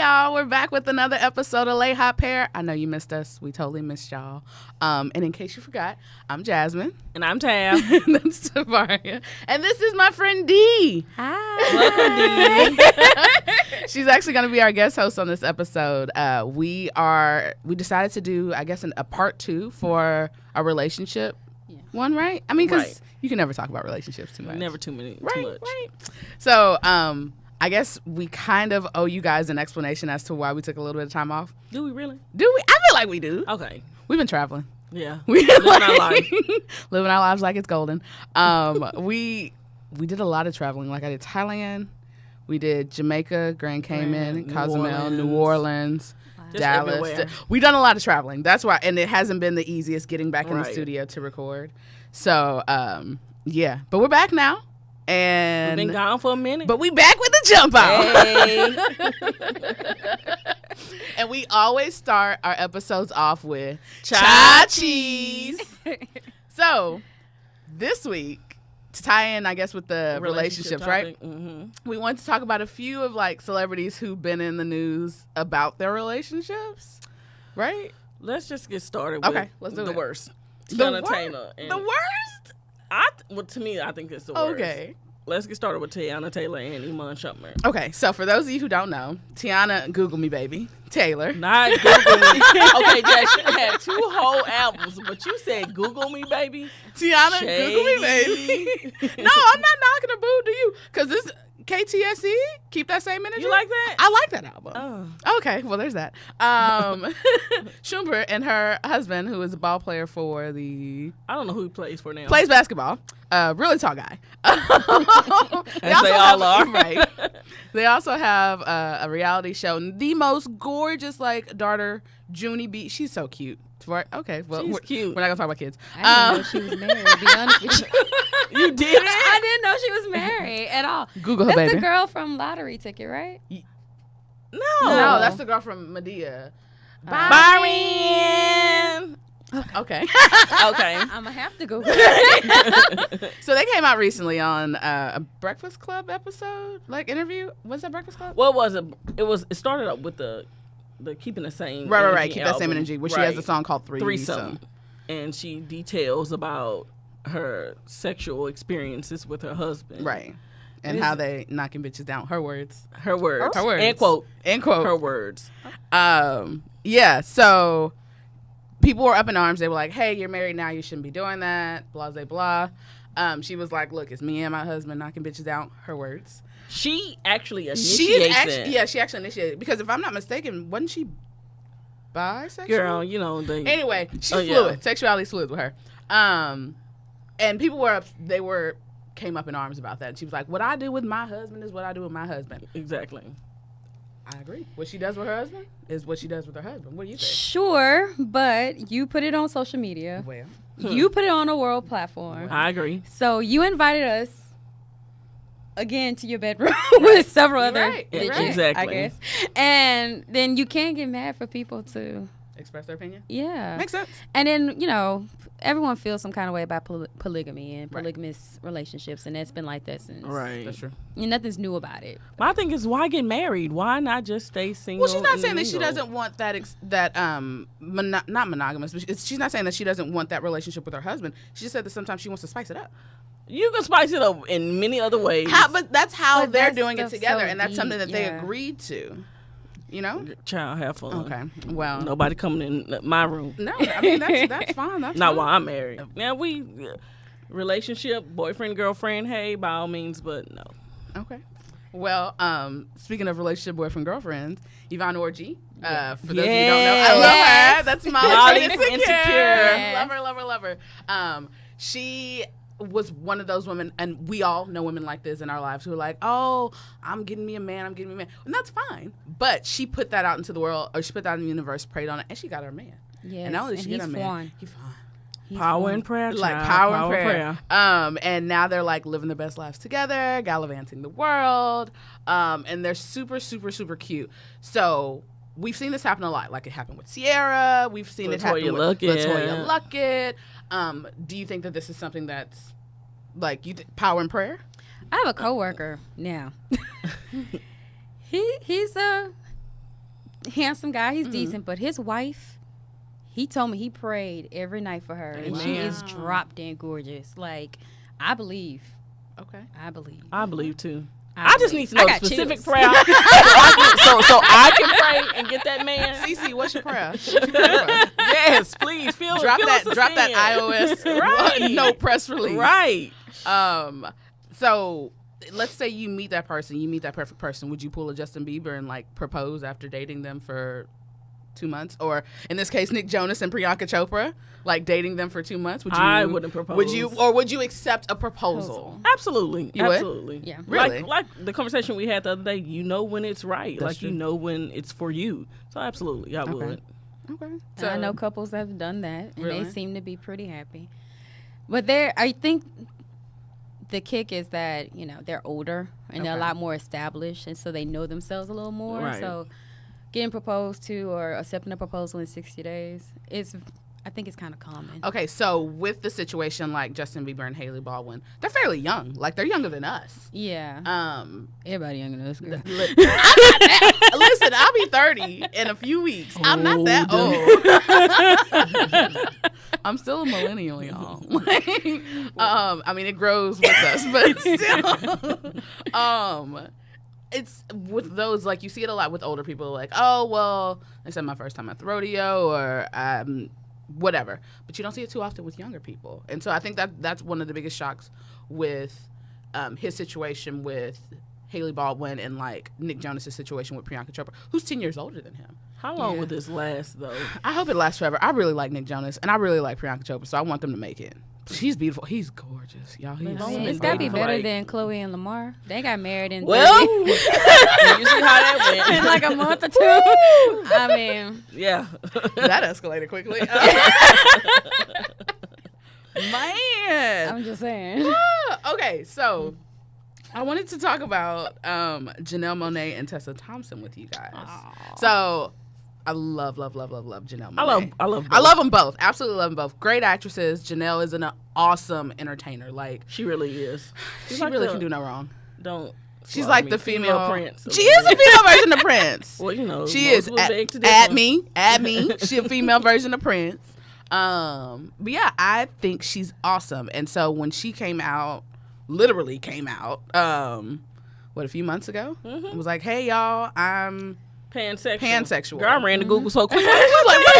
y'all. We're back with another episode of Late Hot Paire. I know you missed us. We totally missed y'all. And in case you forgot, I'm Jasmine. And I'm Tab. And that's Tavaria. And this is my friend Dee. Hi. Welcome, Dee. She's actually going to be our guest host on this episode. We decided to do, I guess, a part 2 for a relationship one, right? I mean, because you can never talk about relationships too much. Never too much. Right. So, I guess we kind of owe you guys an explanation as to why we took a little bit of time off. Do we really? Do we? I feel like we do. Okay. We've been traveling. Yeah. We Living our life. living our lives like it's golden. We did a lot of traveling. Like I did Thailand, we did Jamaica, Grand Cayman, Cozumel, New Orleans, Dallas. Everywhere. We done a lot of traveling. That's why, and it hasn't been the easiest getting back in the studio to record. So yeah, but we're back now. And we've been gone for a minute. But we back with the jump out. Hey. And we always start our episodes off with Cha-cheese. So this week, to tie in, I guess, with the relationships, right? Mm-hmm. We want to talk about a few of like celebrities who've been in the news about their relationships, right? Let's just get started Okay, with let's do the it. worst. The Tiana wor- Taylor. And The worst? well, to me, I think it's the worst. Okay. Let's get started with Tiana Taylor and Iman Shumpert. Okay, so for those of you who don't know, Tiana, Google me, baby, Taylor. Not Google me. Okay, Jack, she had 2 whole albums, but you said Google me, baby. Tiana, Shady. Google me, baby. No, I'm not knocking a boo to you, because this KTSE, keep that same energy. You like that? I like that album. Oh. Okay, well, there's that. Shumpert and her husband, who is a ball player for the... I don't know who he plays for now. Plays basketball. Really tall guy. As they all are. Right. They also have a reality show. The most gorgeous, like, daughter, Junie B. She's so cute. Okay, well, She's cute. We're not going to talk about kids. I didn't know she was married, to be honest with you. You did it? I didn't know she was married at all. Google her, That's baby. the girl from Lottery Ticket, right? No. No, that's the girl from Medea. Byron. Okay. Okay. I'm going to have to Google it. So they came out recently on a Breakfast Club episode, like interview. Was that Breakfast Club? What was it? It started up with the keeping the same Right. energy Keep that same album. energy, where she has a song called Threesome. And she details about her sexual experiences with her husband. Right. And how they knocking bitches down. Her words. Her words. Her words. End quote. End quote. Her words. Yeah, so people were up in arms. They were like, hey, you're married now. You shouldn't be doing that. Blah, blah, blah. She was like, look, it's me and my husband knocking bitches down. Her words. She actually initiates it. Yeah, she actually initiated it. Because if I'm not mistaken, wasn't she bisexual? Girl, you know. Anyway, she's fluid. Yeah. Sexuality's fluid with her. And people came up in arms about that. She was like, what I do with my husband is what I do with my husband. Exactly. I agree. What she does with her husband is what she does with her husband. What do you think? Sure, but you put it on social media. Well, You put it on a world platform. I agree. So you invited us again to your bedroom with several other right, bitches, right. Exactly. I guess. And then you can't get mad for people to, express their opinion. yeah. Makes sense. And then, everyone feels some kind of way about polygamy and polygamous relationships, and that's been like that since. Right. That's true. Nothing's new about it. My thing is, why get married? Why not just stay single? Well, she's not and saying that she mingle? doesn't want not monogamous, but she's not saying that she doesn't want that relationship with her husband. She just said that sometimes she wants to spice it up. You can spice it up in many other ways. But that's how But they're that's doing it so together, and that's deep, something that they yeah. agreed to. You know? Child, have fun. Okay. Well, Nobody coming in my room. no, I mean that's fine. That's Not fine. while I'm married. Now relationship, boyfriend, girlfriend, hey, by all means, but no. Okay. Well, speaking of relationship, boyfriend, girlfriends, Yvonne Orji. For those of you who don't know, I love Yes. her. That's my Molly insecure. Insecure. Love her. She was one of those women, and we all know women like this in our lives who are like, oh, I'm getting me a man, and that's fine. But she put that out into the world, or she put that out in the universe, prayed on it, and she got her man. Yes, And not only did she get he's her man, fine. he's fine. Power and prayer, Like child. power and prayer. And now they're like living their best lives together, gallivanting the world. And they're super, super, super cute. So we've seen this happen a lot. Like it happened with Sierra. We've seen it happen with Latoya Luckett. Do you think that this is something that's like power and prayer? I have a coworker now. He's handsome guy. He's decent, but his wife, he told me he prayed every night for her, and she is drop dead gorgeous. Like, I believe. Okay. I believe. I believe too. I just need to know got specific chills. prayer, so I can pray and get that man. Cece, what's your prayer? What's your prayer? Yes, please fill Drop us that in. iOS Right. no press release. Right. So let's say you meet that person, you meet that perfect person. Would you pull a Justin Bieber and like propose after dating them for 2 months? Or in this case, Nick Jonas and Priyanka Chopra, like dating them for 2 months? Would you? I wouldn't propose. Would you accept a proposal? Absolutely. You would? Absolutely. Yeah. Really? Like the conversation we had the other day, you know when it's right. That's like true. you know when it's for you. So absolutely, I would. Okay. And I know couples that have done that, and Really? they seem to be pretty happy. But I think the kick is that, you know, they're older and they're a lot more established, and so they know themselves a little more. Right. So getting proposed to or accepting a proposal in 60 days I think it's kind of common. Okay, so with the situation like Justin Bieber and Hailey Baldwin, they're fairly young. Like, they're younger than us. Yeah. Everybody younger than us, girl. Listen, I'll be 30 in a few weeks. I'm not that old. I'm still a millennial, y'all. I mean, it grows with us, but still. It's with those, like, you see it a lot with older people, like, oh, well, I said my first time at the rodeo, or whatever. But you don't see it too often with younger people. And so I think that's one of the biggest shocks with his situation with Hailey Baldwin and, like, Nick Jonas' situation with Priyanka Chopra, who's 10 years older than him. How long would this last, though? I hope it lasts forever. I really like Nick Jonas, and I really like Priyanka Chopra, so I want them to make it. She's beautiful. He's gorgeous, y'all. He's I mean, been it's got to be dating for, better like- than Chloe and Lamar. They got married in Well, you see how that went. in like a month or two. I mean, Yeah. that escalated quickly. Man. I'm just saying. Okay, so I wanted to talk about Janelle Monáe and Tessa Thompson with you guys. Aww. So I love Janelle Monáe. I love I love them both. Absolutely love them both. Great actresses. Janelle is an awesome entertainer. Like, She really is. she like really the- can do no wrong. Don't. She's slaughter like me. the female prince. She is a female version of Prince. Well, you know, She most is will beg to at differ. me. She a female version of Prince. But yeah, I think she's awesome. And so when she literally came out, a few months ago, it was like, hey y'all, I'm pansexual. Girl, I ran to Google so quick. I was like, what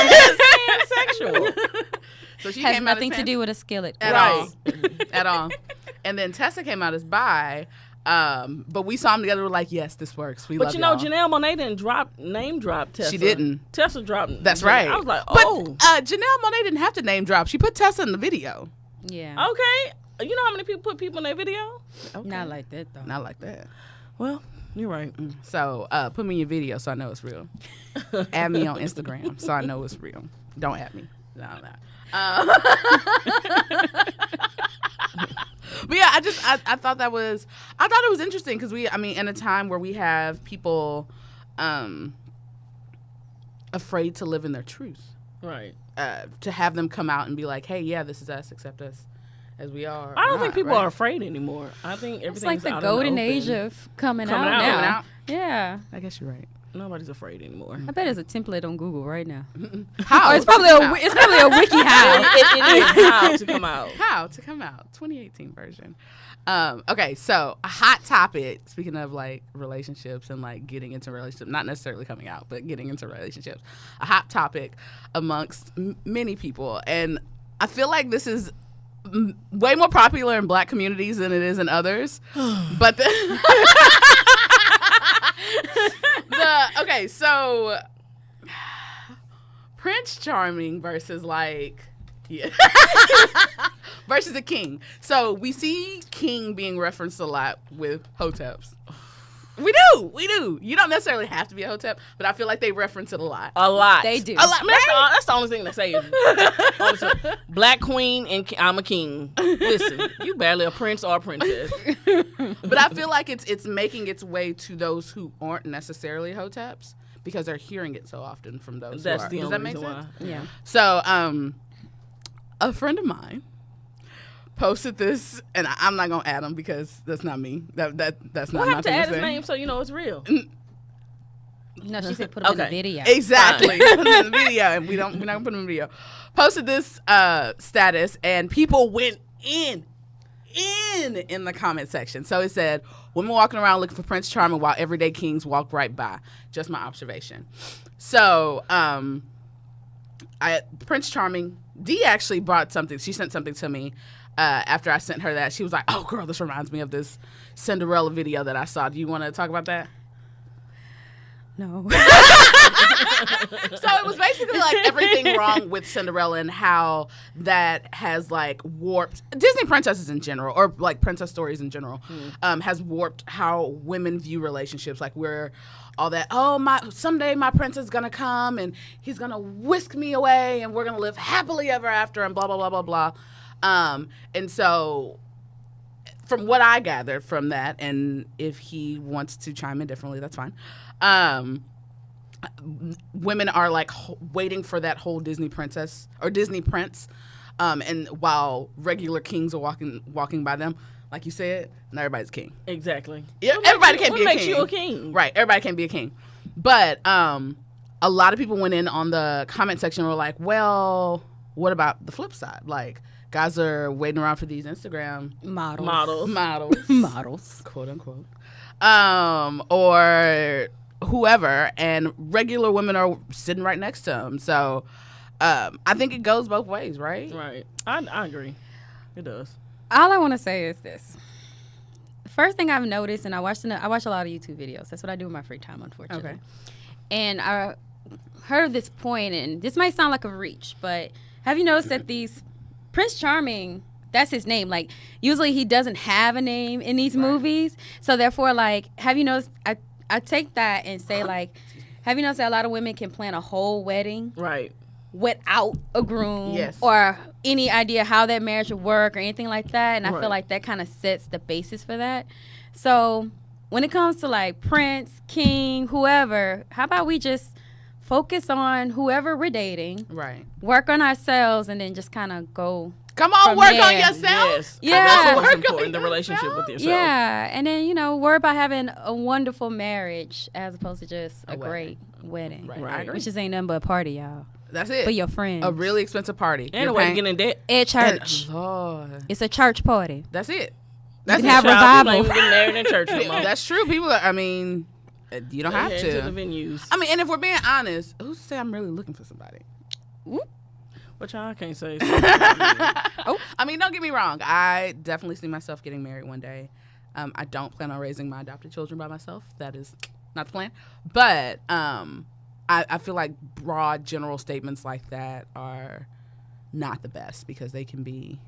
is pansexual? So she Has came out nothing as to do with a skillet. at all. At all. And then Tessa came out as bi. But we saw them together. We're like, yes, this works. We But love you know, y'all. Janelle Monáe didn't name drop Tessa. She didn't. Tessa dropped. That's Janelle. right. I was like, But oh, Janelle Monáe didn't have to name drop. She put Tessa in the video. Yeah. okay. You know how many people put people in their video? Okay. Not like that, though. Not like that. Well, you're right. So put me in your video so I know it's real. Add me on Instagram so I know it's real. Don't add me. No. But yeah, I thought it was interesting because in a time where we have people afraid to live in their truth, Right. to have them come out and be like, hey, yeah, this is us, accept us as we are. I don't think people are afraid anymore. I think It's everything's like the out golden in the age open. of coming Coming out out. now. Coming out. Yeah. I guess you're right. Nobody's afraid anymore. I bet there's a template on Google right now. How? Oh, it's probably a wiki how. it is how to come out. How to come out 2018 version. Okay, so a hot topic, speaking of like relationships and like getting into relationships, not necessarily coming out, but getting into relationships, a hot topic amongst many people, and I feel like this is way more popular in Black communities than it is in others. But okay, so Prince Charming versus versus a king. So we see king being referenced a lot with hoteps. We do. You don't necessarily have to be a hotep, but I feel like they reference it a lot. A lot. They do. A lot. I mean, that's the only thing they say. Honestly, Black queen and I'm a king. Listen, you barely a prince or a princess. But I feel like it's making its way to those who aren't necessarily hoteps because they're hearing it so often from those That's who are. the Does only that make reason sense? why. Yeah. So, a friend of mine posted this, and I'm not gonna add him because that's not me. That's not What my happened to thing add to his say. name so you know it's real? No, she said put them in the video. Exactly. Put them in the video, and we're not gonna put them in the video. Posted this status, and people went in the comment section. So it said, women walking around looking for Prince Charming while everyday kings walk right by. Just my observation. So Prince Charming, Dee actually brought something. She sent something to me after I sent her that. She was like, oh girl, this reminds me of this Cinderella video that I saw. Do you want to talk about that? No. So it was basically like everything wrong with Cinderella and how that has like warped Disney princesses in general, or like princess stories in general, has warped how women view relationships. Like we're all that, someday my prince is gonna come and he's gonna whisk me away and we're gonna live happily ever after and blah blah blah blah blah. And so from what I gathered from that, and if he wants to chime in differently, that's fine. Women are like waiting for that whole Disney princess or Disney prince, and while regular kings are walking by them, like you said, not everybody's king. Exactly. Yeah, everybody can't be a king. What makes you a king? Right, everybody can't be a king. But a lot of people went in on the comment section and were like, well, what about the flip side? Like, guys are waiting around for these Instagram models, quote unquote, or whoever, and regular women are sitting right next to them. So I think it goes both ways, right? Right. I agree. It does. All I want to say is this. First thing I've noticed, and I watch a lot of YouTube videos. That's what I do in my free time, unfortunately. Okay. And I heard this point, and this might sound like a reach, but have you noticed that these Prince Charming, that's his name. Like, usually he doesn't have a name in these movies. So therefore, like, have you noticed, I take that and say, like, have you noticed that a lot of women can plan a whole wedding? Right. Without a groom, yes, or any idea how that marriage would work or anything like that. And I feel like that kind of sets the basis for that. So when it comes to like Prince, King, whoever, how about we just focus on whoever we're dating, right? Work on ourselves, and then just kind of go. Come on, work on yourself. Yes. Yeah. That's what's important, the relationship with yourself. Yeah. And then, worry about having a wonderful marriage as opposed to just a great wedding. Right. Which just ain't nothing but a party, y'all. That's it. For your friends. A really expensive party. And a way to get in debt. At church. Lord. It's a church party. That's it. You can have revival. Getting married in church no more. That's true. People are, you don't have to. The venues. And if we're being honest, who's to say I'm really looking for somebody? But y'all can't say. Don't get me wrong. I definitely see myself getting married one day. I don't plan on raising my adopted children by myself. That is not the plan. But I feel like broad general statements like that are not the best because they can be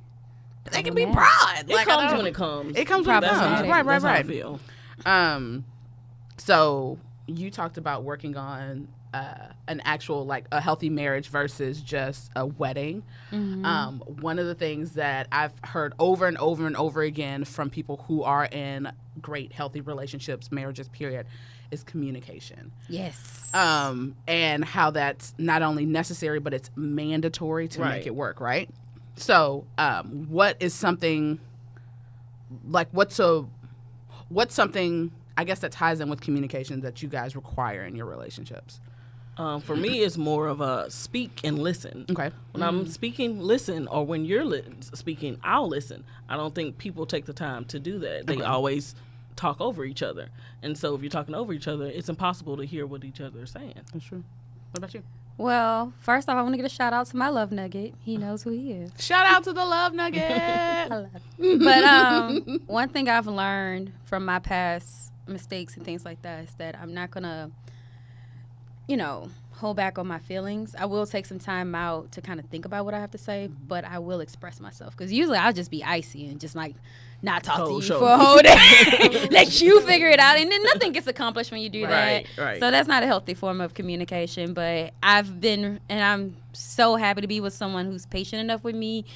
broad. It comes when it comes. It comes when it comes. Right. That's how I feel. So you talked about working on an actual, like, a healthy marriage versus just a wedding. Mm-hmm. One of the things that I've heard over and over and over again from people who are in great, healthy relationships, marriages, period, is communication. Yes. And how that's not only necessary, but it's mandatory to make it work, right? So what is something, like, what's something, I guess, that ties in with communication that you guys require in your relationships? For me, it's more of a speak and listen. Okay. When I'm speaking, listen, or when you're speaking, I'll listen. I don't think people take the time to do that. They always talk over each other. And so if you're talking over each other, it's impossible to hear what each other is saying. That's true. What about you? Well, first off, I want to get a shout out to my love nugget. He knows who he is. Shout out to the love nugget. I love it. But one thing I've learned from my past mistakes and things like that is that I'm not going to, hold back on my feelings. I will take some time out to kind of think about what I have to say, but I will express myself. Because usually I'll just be icy and just like not talk to you for a whole day. Let you figure it out. And then nothing gets accomplished when you do that. Right. So that's not a healthy form of communication. But I'm so happy to be with someone who's patient enough with me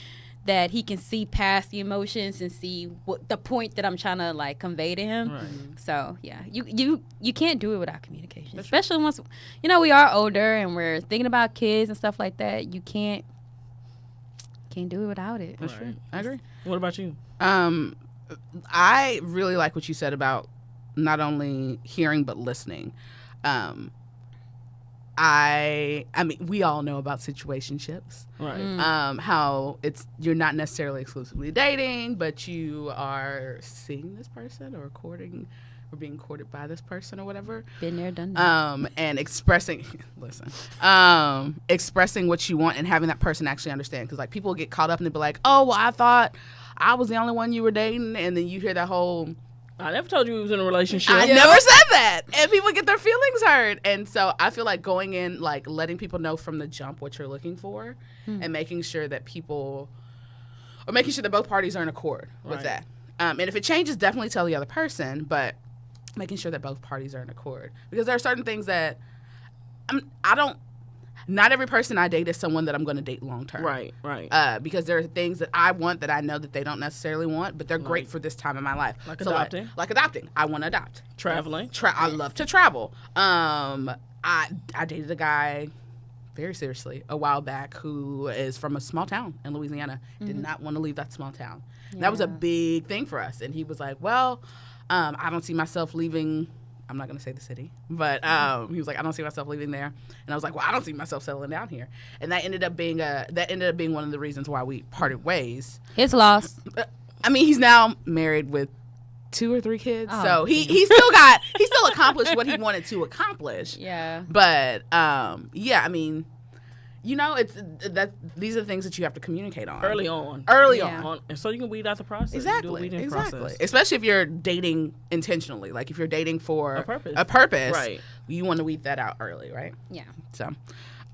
that he can see past the emotions and see what the point that I'm trying to like convey to him. Right. So yeah, you can't do it without communication, especially once we are older and we're thinking about kids and stuff like that. You can't do it without it. That's true. I agree. What about you? I really like what you said about not only hearing but listening. I mean, we all know about situationships. Right. How you're not necessarily exclusively dating, but you are seeing this person or courting or being courted by this person or whatever. Been there, done that. And expressing what you want and having that person actually understand. Because like people get caught up and they be like, oh, well, I thought I was the only one you were dating, and then you hear that whole, I never told you we was in a relationship. I never said that, and people get their feelings hurt. And so I feel like going in, like letting people know from the jump what you're looking for, and making sure that making sure that both parties are in accord with that. And if it changes, definitely tell the other person, but making sure that both parties are in accord, because there are certain things that not every person I date is someone that I'm going to date long term. Right. Because there are things that I want that I know that they don't necessarily want, but they're great for this time in my life. Like adopting. Like adopting. I want to adopt. Traveling. I love to travel. I dated a guy very seriously a while back who is from a small town in Louisiana. Did not want to leave that small town. Yeah. That was a big thing for us. And he was like, well, I don't see myself leaving. I'm not going to say the city, but he was like, I don't see myself leaving there. And I was like, well, I don't see myself settling down here. And that ended up being one of the reasons why we parted ways. His loss. I mean, he's now married with 2 or 3 kids. Oh, so he still accomplished what he wanted to accomplish. Yeah. But I mean, you know, these are the things that you have to communicate on early on, and so you can weed out the process. Exactly. Especially if you're dating intentionally, like if you're dating for a purpose, right? You want to weed that out early, right? Yeah. So,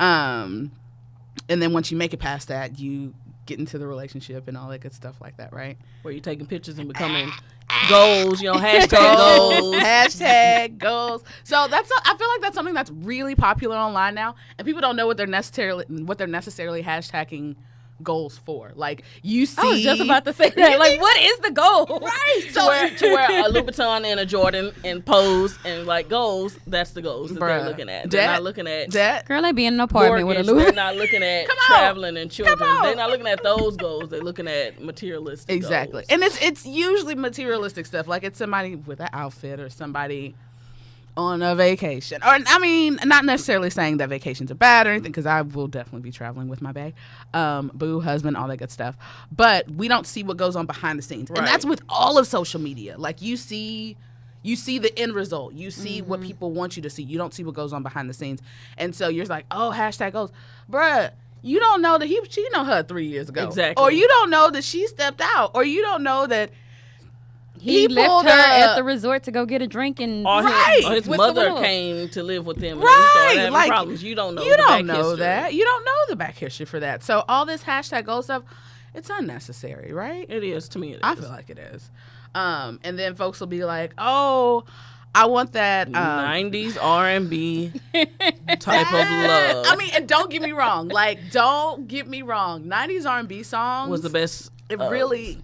and then once you make it past that, you get into the relationship and all that good stuff like that, right? Where you're taking pictures and becoming goals, hashtag goals. Hashtag goals. So I feel like that's something that's really popular online now, and people don't know what they're necessarily hashtagging goals for. Like you see, I was just about to say that. Like, what is the goal? Right. To wear a Louboutin and a Jordan and pose and like goals. That's the goals that they're looking at. They're not looking at that. Girl, they be in an apartment with a They're Louis. not looking at traveling and children. They're not looking at those goals. They're looking at materialistic goals. And it's usually materialistic stuff. Like it's somebody with an outfit or somebody on a vacation. Or, I mean, not necessarily saying that vacations are bad or anything, because I will definitely be traveling with my bae, boo, husband, all that good stuff. But we don't see what goes on behind the scenes. Right. And that's with all of social media. Like, you see the end result. You see what people want you to see. You don't see what goes on behind the scenes. And so you're like, oh, hashtag goals. Bruh, you don't know that she know her 3 years ago. Exactly. Or you don't know that she stepped out. Or you don't know that he left her at the resort to go get a drink, and or his mother came to live with him. And right, having like problems. You don't know. You don't know that. You don't know the back history for that. So all this hashtag goal stuff, it's unnecessary, right? It is to me. I feel like it is. And then folks will be like, "Oh, I want that 90s R&B type of love." I mean, and don't get me wrong. 90s R&B songs was the best. It really.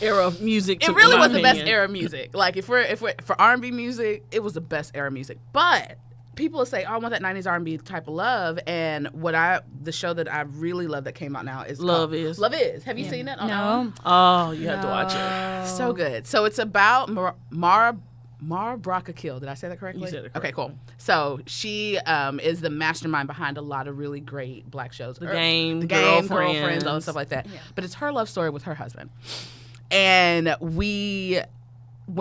Era of music. It really was the best era of music. Like if we're for R&B music, it was the best era of music. But people will say, "Oh, I want that 90s R&B type of love." And the show that I really love that came out now is Love Is. Love Is. Have you seen it? No. Oh, you have to watch it. So good. So it's about Mara Brockakill. Did I say that correctly? You said it correctly. Okay, cool. So she is the mastermind behind a lot of really great black shows. The Game, Girlfriends, all that stuff like that. Yeah. But it's her love story with her husband. And when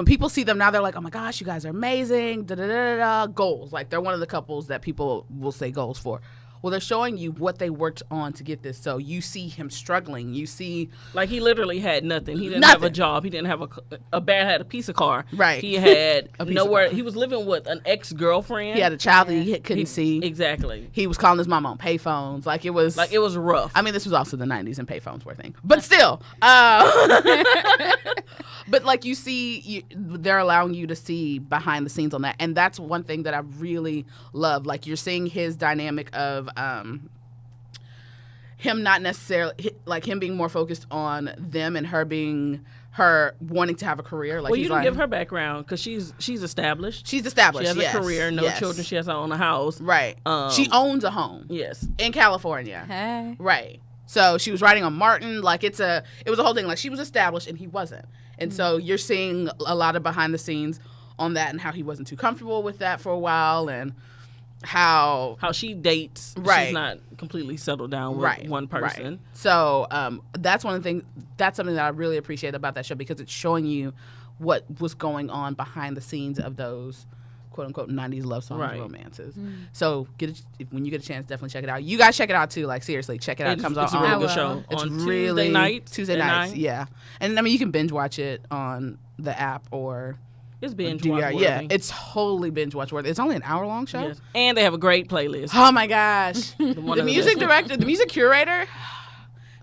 people see them now, they're like, "Oh my gosh, you guys are amazing!" Goals, like they're one of the couples that people will say goals for. Well, they're showing you what they worked on to get this. So you see him struggling. You see, like he literally had nothing. He didn't have a job. He didn't have had a piece of car. Right. He had nowhere. He was living with an ex-girlfriend. He had a child that he couldn't see. Exactly. He was calling his mom on payphones. Like it was rough. I mean, this was also the 90s and payphones were a thing. But still. But like you see, they're allowing you to see behind the scenes on that. And that's one thing that I really love. Like you're seeing his dynamic of him not necessarily, like him being more focused on them and her wanting to have a career. Like well, you didn't give her background because she's established. She's established. She has a career, no children. She has her own house. Right. She owns a home. Yes. In California. Hey. Right. So she was writing on Martin. Like it was a whole thing. Like she was established and he wasn't. And so you're seeing a lot of behind the scenes on that and how he wasn't too comfortable with that for a while. And how she dates. Right. She's not completely settled down with one person. Right. So that's one of the things. That's something that I really appreciate about that show because it's showing you what was going on behind the scenes of those quote unquote 90s love songs romances. So when you get a chance, definitely check it out. You guys check it out too. Like seriously, check it out. It comes out it's a really good show. It's on really Tuesday nights. Yeah, and I mean you can binge watch it on the app or. It's binge watch worthy. Yeah, it's totally binge watch worthy. It's only an hour-long show. Yes. And they have a great playlist. Oh, my gosh. The music best. director, the music curator,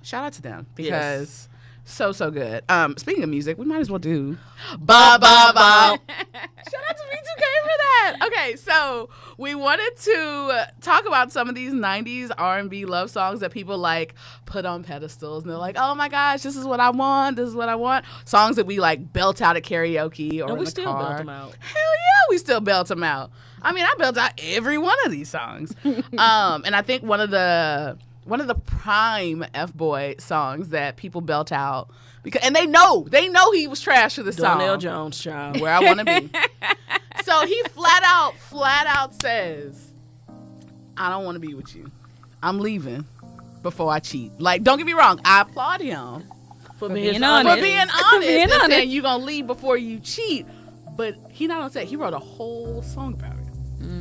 shout out to them because so good. Speaking of music, we might as well do Ba Ba Ba. Shout out to B2K for that. Okay, so we wanted to talk about some of these 90s R&B love songs that people like put on pedestals. And they're like, oh my gosh, this is what I want. This is what I want. Songs that we like belt out at karaoke or in the car. And we still belt them out. Hell yeah, we still belt them out. I mean, I belt out every one of these songs. And I think one of the prime F-boy songs that people belt out and they know he was trash for this song. Donnell Jones, child. Where I want to be. So he flat out says, I don't want to be with you. I'm leaving before I cheat. Like, don't get me wrong. I applaud him for being honest. For being honest. And saying you're going to leave before you cheat. But he not only said, he wrote a whole song about it.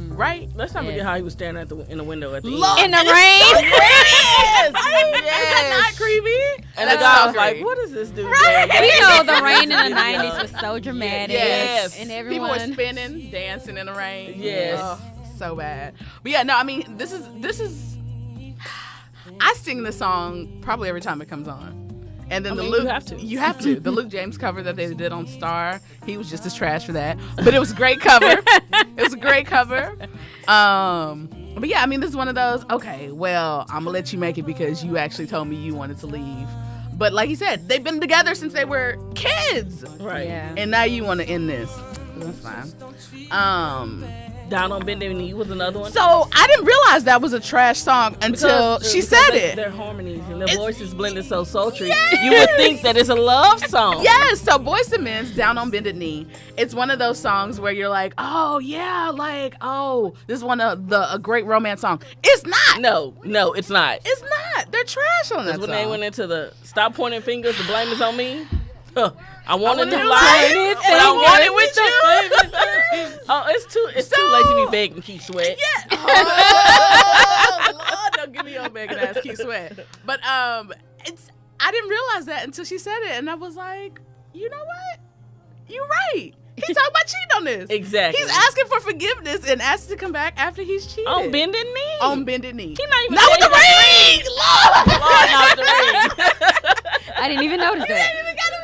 Right? Let's not forget how he was staring in the window at the in the rain. Yes. Is that not creepy? And the guy was like, what is this dude? Right. We know the rain in the 90s was so dramatic. Yes. And everyone. People were spinning, dancing in the rain. Yes. Oh, so bad. But yeah, no, I mean, this is I sing this song probably every time it comes on. And then you have to. The Luke James cover that they did on Star, he was just as trash for that. But it was a great cover. It was a great cover. But yeah, I mean, this is one of those, okay, well, I'm going to let you make it because you actually told me you wanted to leave. But like he said, they've been together since they were kids. Right. Yeah. And now you want to end this. That's fine. Down on Bended Knee was another one. So I didn't realize that was a trash song until she said it. Their harmonies and their voices blended so sultry. Yes. You would think that it's a love song. Yes. So Boyz II Men's Down on Bended Knee. It's one of those songs where you're like, oh yeah, like, oh, this is one of a great romance song. It's not. No, it's not. It's not. They're trash on that song. When they went into the stop pointing fingers, the blame is on me. I want to do life, but I want it with you. Oh, it's too late to be begging Keith Sweat. Yeah. Oh, Lord, don't give me your begging ass Keith Sweat. But I didn't realize that until she said it, and I was like, you know what? You're right. He's talking about cheating on this. Exactly. He's asking for forgiveness and asking to come back after he's cheated. On bended knee. On bended knee. He's not even. Not with the ring. Lord, not with the ring. I didn't even notice that. You ain't even got a ring.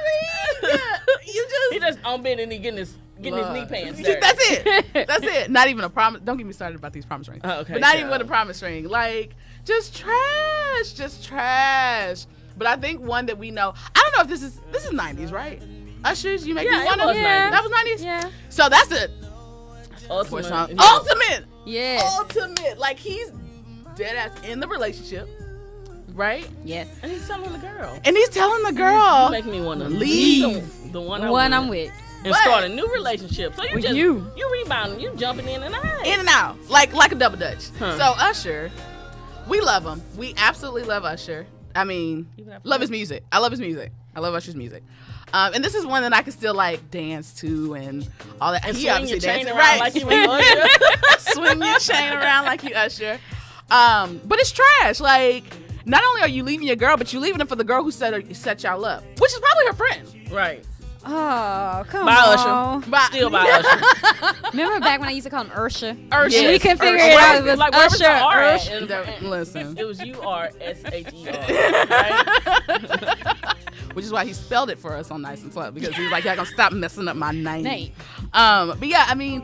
He just on bended knee getting his knee pants dirty. That's it. That's it. Not even a promise. Don't get me started about these promise rings. Oh, okay. But not even with a promise ring. Like, just trash. Just trash. But I think one that we know. I don't know if this is 90s, right? Ushers, you make me want to. Yeah. That was 90s. Yeah. So that's it. Ultimate. Ultimate. Yes. Ultimate. Like he's dead ass in the relationship, right? Yes. And he's telling the girl. You make me want to leave the one I'm with. And start a new relationship. So you rebounding, you jumping in and out. In and out, like a double dutch. Huh. So Usher, we love him. We absolutely love Usher. I mean, love his music. I love his music. I love Usher's music. And this is one that I can still like dance to and all that. And he swing obviously your chain dances, around like you Usher. Swing your chain around like you Usher. But it's trash. Like, not only are you leaving your girl, but you're leaving her for the girl who set y'all up, which is probably her friend. Right. Oh, come by on. Usher. Still by Usher. Remember back when I used to call him Ursha? Ursha. Yes. We couldn't figure Ursha. it out. It was like, Usher. Listen. It was URSHER. Right? Which is why he spelled it for us on Nice and Slow, because he was like, y'all gonna stop messing up my name. But yeah, I mean,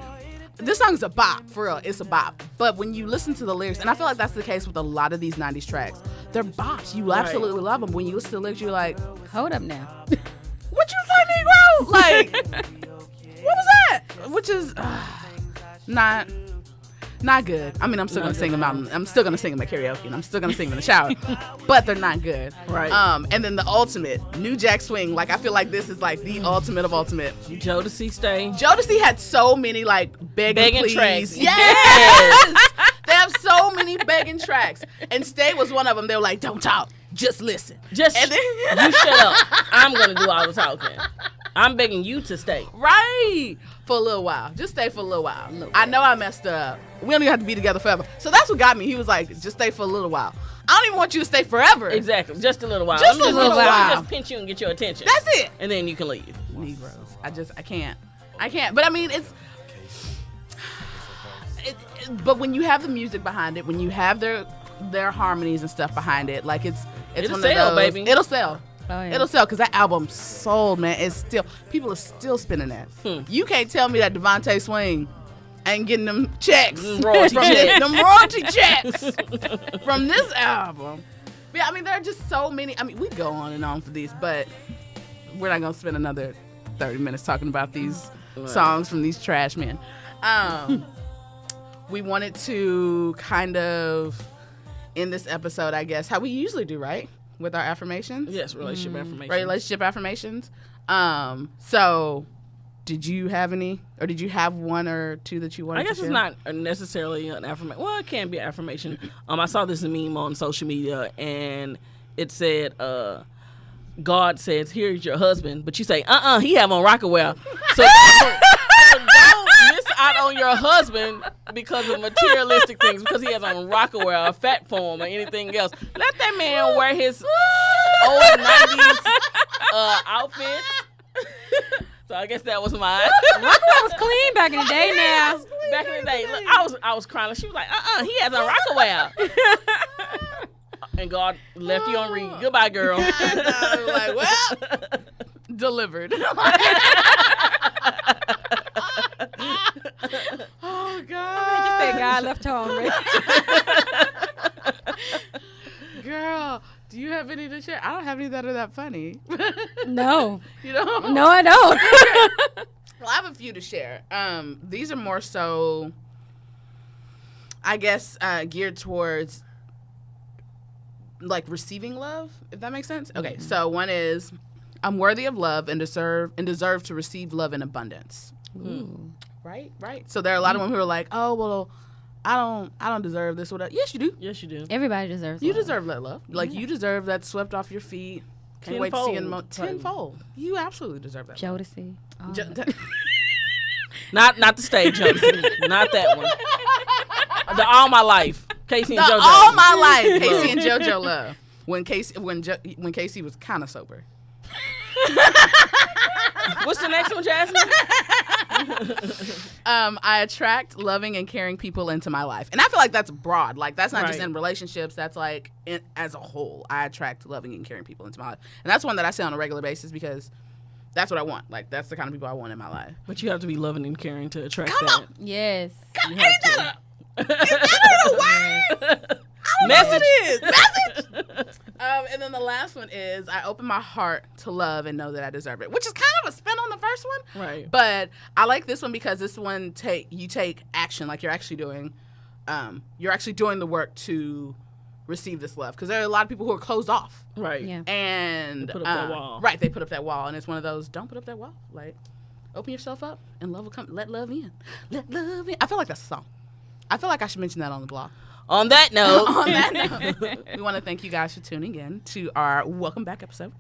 this song is a bop, for real. It's a bop. But when you listen to the lyrics, and I feel like that's the case with a lot of these 90s tracks, they're bops. You absolutely love them. When you listen to the lyrics, you're like, hold up now. What you say, Negro? Like, what was that? Which is not good. I mean, I'm still gonna sing them out. I'm still gonna sing them at karaoke, and I'm still gonna sing them in the shower. But they're not good. Right. And then the ultimate, New Jack Swing. Like, I feel like this is like the ultimate of ultimate. Jodeci stay. Jodeci had so many like begging please. tracks. Yes. begging tracks, and Stay was one of them. They were like, "Don't talk, just listen." Just and then, you shut up. I'm gonna do all the talking. I'm begging you to stay. Right. For a little while. Just stay for a little while. I know I messed up. We don't even have to be together forever. So that's what got me. He was like, just stay for a little while. I don't even want you to stay forever. Exactly. Just a little while. Just a little while. Let me just pinch you and get your attention. That's it. And then you can leave. Negroes. I can't. But I mean, but when you have the music behind it, when you have their harmonies and stuff behind it, like it's It'll one sell, of those, baby. It'll sell. Oh, yeah. It'll sell because that album sold, man. It's still, people are still spinning that. You can't tell me that Devontae Swing ain't getting them checks. Royalty checks. Them royalty checks from this album. Yeah, I mean, there are just so many. I mean, we go on and on for these, but we're not going to spend another 30 minutes talking about these songs from these trash men. We wanted to kind of end this episode, I guess, how we usually do, right? With our affirmations? Yes, relationship affirmation. Relationship affirmations. So did you have any, or did you have one or two that you wanted to share? I guess it's not necessarily an affirmation. Well, it can be an affirmation. I saw this meme on social media, and it said, God says, here's your husband, but you say, he have on Rockaware. So don't miss out on your husband because of materialistic things, because he has on Rockaware or Fat Form or anything else. Let that man wear his old 90s outfits. So I guess that was mine. Rockaware was clean back in the day now. Back in the day. Look, I was crying. She was like, he has on Rockaware. And God left you on read. Goodbye, girl. I was like, well, delivered. Oh, God. You said God left her on read. Girl, do you have any to share? I don't have any that are that funny. No. You know? No, I don't. Well, I have a few to share. These are more so, I guess, geared towards like receiving love, if that makes sense. Okay, so one is, I'm worthy of love and deserve to receive love in abundance. Ooh. Right. So there are a lot of women who are like, oh well, I don't deserve this or that. Yes, you do. Yes, you do. Everybody deserves You love. deserve that love. Like you deserve that swept off your feet. Can't wait to see you tenfold. You absolutely deserve that. Jodeci. Oh. Not the stage, Johnson. Not that one. The All My Life. Casey and JoJo. All my life, Casey and JoJo love. When Casey was kind of sober. What's the next one, Jasmine? I attract loving and caring people into my life, and I feel like that's broad. Like that's not just Right. in relationships. That's like as a whole. I attract loving and caring people into my life, and that's one that I say on a regular basis because that's what I want. Like that's the kind of people I want in my life. But you have to be loving and caring to attract Come that. on. Yes. You have to. Message. And then the last one is I open my heart to love and know that I deserve it, which is kind of a spin on the first one. Right. But I like this one because this one you take action, like you're actually doing the work to receive this love, because there are a lot of people who are closed off. Right. Yeah. And They put up that wall. Right, they put up that wall, and it's one of those, don't put up that wall. Like, open yourself up and love will come. Let love in. Let love in. I feel like that's a song. I feel like I should mention that on the blog. On that note, We want to thank you guys for tuning in to our welcome back episode.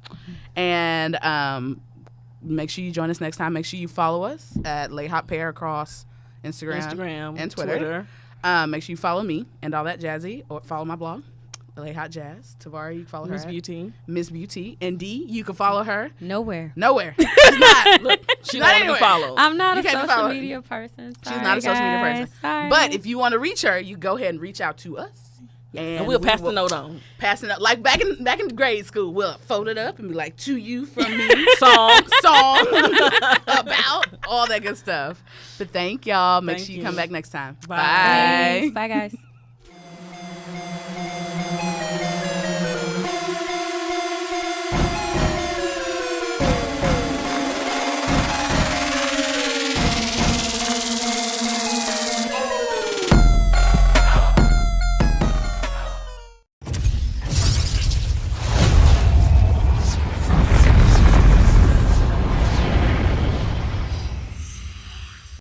And make sure you join us next time. Make sure you follow us at Paire across Instagram and Twitter. Make sure you follow me and all that jazzy, or follow my blog, LA Hot Jazz. Tavares, you can follow her. Miss Beauty. And D, you can follow her. Nowhere. She's not. Look, she's not not anywhere. even follow. I'm not You a can't social follow her. media person. Sorry, She's not a social media person. Sorry. But if you want to reach her, you go ahead and reach out to us. And we'll pass the note on. Passing up, like back in grade school, we'll fold it up and be like, to you from me, Song. about all that good stuff. But thank y'all. Make Thank sure you you. come back next time. Bye. Bye. Thanks. Bye, guys.